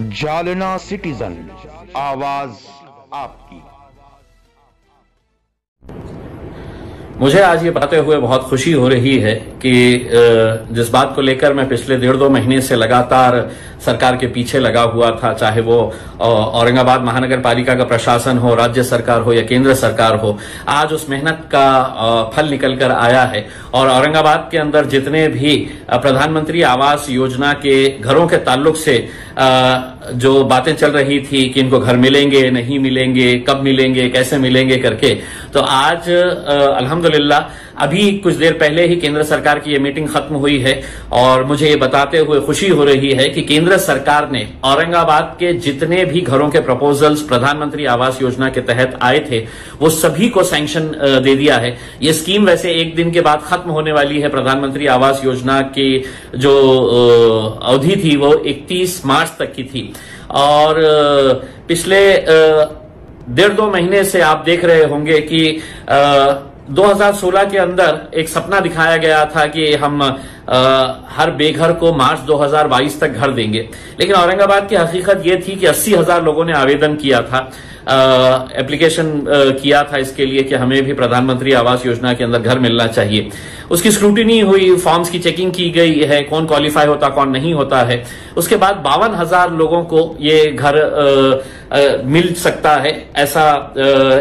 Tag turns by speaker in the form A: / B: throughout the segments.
A: Jalna citizen, आवाज आपकी।
B: मुझे आज ये बताते हुए बहुत खुशी हो रही है कि जिस बात को लेकर मैं पिछले 1.5-2 महीने से लगातार सरकार के पीछे लगा हुआ था, चाहे वो औरंगाबाद महानगर पालिका का प्रशासन हो, राज्य सरकार हो या केंद्र सरकार हो, आज उस मेहनत का फल निकल कर आया है। और औरंगाबाद के अंदर जितने भी प्रधानमंत्री आवास योजना के घरों के ताल्लुक से जो बातें चल रही थी कि इनको घर मिलेंगे, नहीं मिलेंगे, कब मिलेंगे, कैसे मिलेंगे करके, तो आज अल्हम्दुलिल्लाह अभी कुछ देर पहले ही केंद्र सरकार की ये मीटिंग खत्म हुई है और मुझे ये बताते हुए खुशी हो रही है कि केंद्र सरकार ने औरंगाबाद के जितने भी घरों के प्रपोजल्स प्रधानमंत्री आवास योजना के तहत आए थे वो सभी को सैंक्शन दे दिया है। ये स्कीम वैसे एक दिन के बाद खत्म होने वाली है। प्रधानमंत्री आवास योजना की जो अवधि थी वो 31 मार्च तक की थी और पिछले 1.5-2 महीने से आप देख रहे होंगे कि 2016 के अंदर एक सपना दिखाया गया था कि हम हर बेघर को मार्च 2022 तक घर देंगे, लेकिन औरंगाबाद की हकीकत यह थी कि 80,000 लोगों ने आवेदन किया था, एप्लीकेशन किया था इसके लिए कि हमें भी प्रधानमंत्री आवास योजना के अंदर घर मिलना चाहिए। उसकी स्क्रूटिनी हुई, फॉर्म्स की चेकिंग की गई है, कौन क्वालिफाई होता कौन नहीं होता है। उसके बाद 52,000 लोगों को ये घर मिल सकता है ऐसा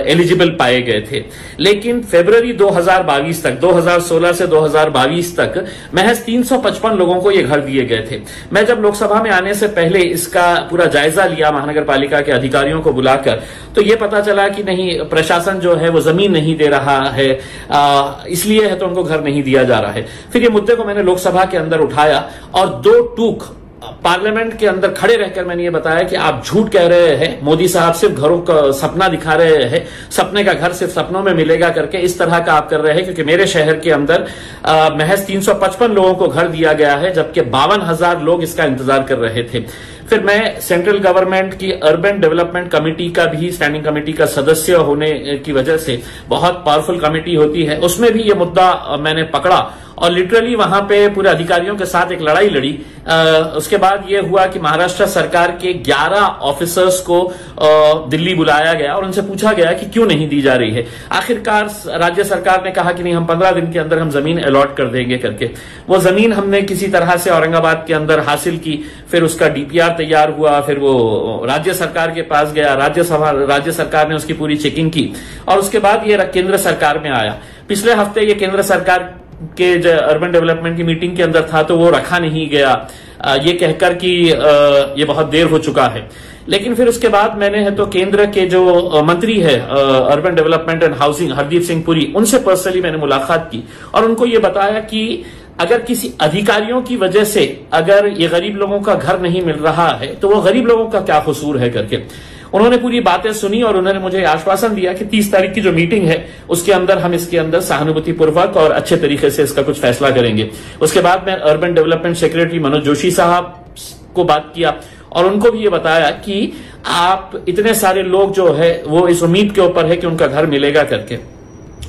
B: एलिजिबल पाए गए थे। लेकिन फरवरी 2022 तक, 2016 से 2022 तक महज 355 लोगों को ये घर दिए गए थे। मैं जब लोकसभा में आने से पहले इसका पूरा जायजा लिया महानगर पालिका के अधिकारियों को बुलाकर, तो ये पता चला कि नहीं, प्रशासन जो है वो जमीन नहीं दे रहा है, इसलिए है तो उनको घर नहीं दिया जा रहा है। फिर ये मुद्दे को मैंने लोकसभा के अंदर उठाया और 2 टूक पार्लियामेंट के अंदर खड़े रहकर मैंने ये बताया कि आप झूठ कह रहे हैं, मोदी साहब सिर्फ घरों का सपना दिखा रहे हैं, सपने का घर सिर्फ सपनों में मिलेगा करके इस तरह का आप कर रहे हैं। क्योंकि मेरे शहर के अंदर महज 355 लोगों को घर दिया गया है, जबकि 52,000 लोग इसका इंतजार कर रहे थे। फिर मैं सेंट्रल गवर्नमेंट की अर्बन डेवलपमेंट कमेटी का भी, स्टैंडिंग कमेटी का सदस्य होने की वजह से, बहुत पावरफुल कमेटी होती है, उसमें भी ये मुद्दा मैंने पकड़ा और लिटरली वहां पे पूरे अधिकारियों के साथ एक लड़ाई लड़ी। उसके बाद ये हुआ कि महाराष्ट्र सरकार के 11 ऑफिसर्स को दिल्ली बुलाया गया और उनसे पूछा गया कि क्यों नहीं दी जा रही है। आखिरकार राज्य सरकार ने कहा कि नहीं, हम 15 दिन के अंदर हम जमीन अलॉट कर देंगे करके। वो जमीन हमने किसी तरह से औरंगाबाद के अंदर हासिल की, फिर उसका डीपीआर तैयार हुआ, फिर वो राज्य सरकार के पास गया, राज्य सरकार ने उसकी पूरी चेकिंग की और उसके बाद ये केंद्र सरकार में आया। पिछले हफ्ते ये केंद्र सरकार के जो अर्बन डेवलपमेंट की मीटिंग के अंदर था तो वो रखा नहीं गया, ये कहकर कि ये बहुत देर हो चुका है। लेकिन फिर उसके बाद मैंने है तो केंद्र के जो मंत्री है urban development and housing, Hardeep Singh Puri, उनसे पर्सनली मैंने मुलाकात की और उनको ये बताया कि अगर किसी अधिकारियों की वजह से अगर ये गरीब लोगों का घर नहीं मिल रहा है तो वो गरीब लोगों का क्या कसूर है करके। उन्होंने पूरी बातें सुनी और उन्होंने मुझे आश्वासन दिया कि 30 तारीख की जो मीटिंग है उसके अंदर हम इसके अंदर सहानुभूतिपूर्वक और अच्छे तरीके से इसका कुछ फैसला करेंगे। उसके बाद मैं urban development secretary Manoj Joshi साहब को बात किया और उनको भी ये बताया कि आप इतने सारे लोग जो है वो इस उम्मीद के ऊपर है कि उनका घर मिलेगा करके।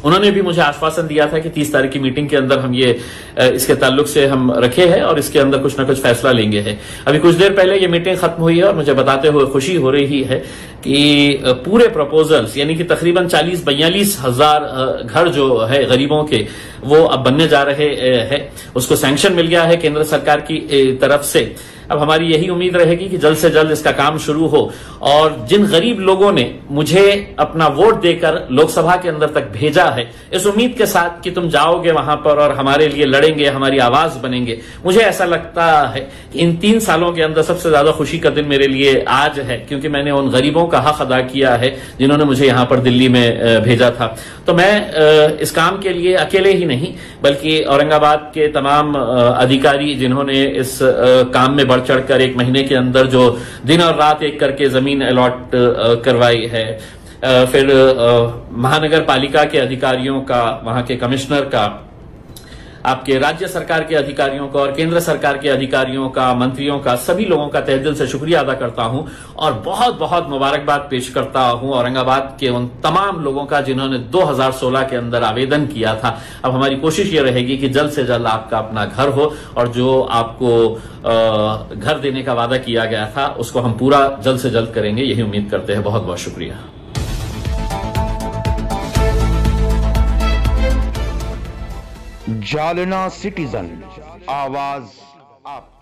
B: उन्होंने भी मुझे आश्वासन दिया था कि 30 तारीख की मीटिंग के अंदर हम ये इसके ताल्लुक से हम रखे हैं और इसके अंदर कुछ ना कुछ फैसला लेंगे है। अभी कुछ देर पहले ये मीटिंग खत्म हुई है और मुझे बताते हुए खुशी हो रही है कि पूरे प्रपोजल्स यानी कि तकरीबन 40-42 हजार घर जो है गरीबों के वो अब बनने जा रहे हैं। उसको सैंक्शन मिल गया है केंद्र सरकार की तरफ से। अब हमारी यही उम्मीद रहेगी कि जल्द से जल्द इसका काम शुरू हो और जिन गरीब लोगों ने मुझे अपना वोट देकर लोकसभा के अंदर तक भेजा है, इस उम्मीद के साथ कि तुम जाओगे वहां पर और हमारे लिए लड़ेंगे, हमारी आवाज बनेंगे, मुझे ऐसा लगता है कि इन 3 सालों के अंदर सबसे ज्यादा खुशी का दिन मेरे लिए आज है, क्योंकि मैंने उन गरीबों का हक अदा किया है जिन्होंने मुझे यहां पर दिल्ली में भेजा था। तो मैं इस काम के लिए अकेले ही नहीं बल्कि औरंगाबाद के तमाम अधिकारी जिन्होंने इस काम में चढ़कर 1 महीने के अंदर जो दिन और रात एक करके जमीन अलॉट करवाई है, फिर महानगर पालिका के अधिकारियों का, वहां के कमिश्नर का, आपके राज्य सरकार के अधिकारियों का और केंद्र सरकार के अधिकारियों का, मंत्रियों का, सभी लोगों का तहे दिल से शुक्रिया अदा करता हूं और बहुत बहुत मुबारकबाद पेश करता हूं औरंगाबाद के उन तमाम लोगों का जिन्होंने 2016 के अंदर आवेदन किया था। अब हमारी कोशिश ये रहेगी कि जल्द से जल्द आपका अपना घर हो और जो आपको घर देने का वादा किया गया था उसको हम पूरा जल्द से जल्द करेंगे, यही उम्मीद करते हैं। बहुत बहुत शुक्रिया।
A: जालना सिटीजन, आवाज आप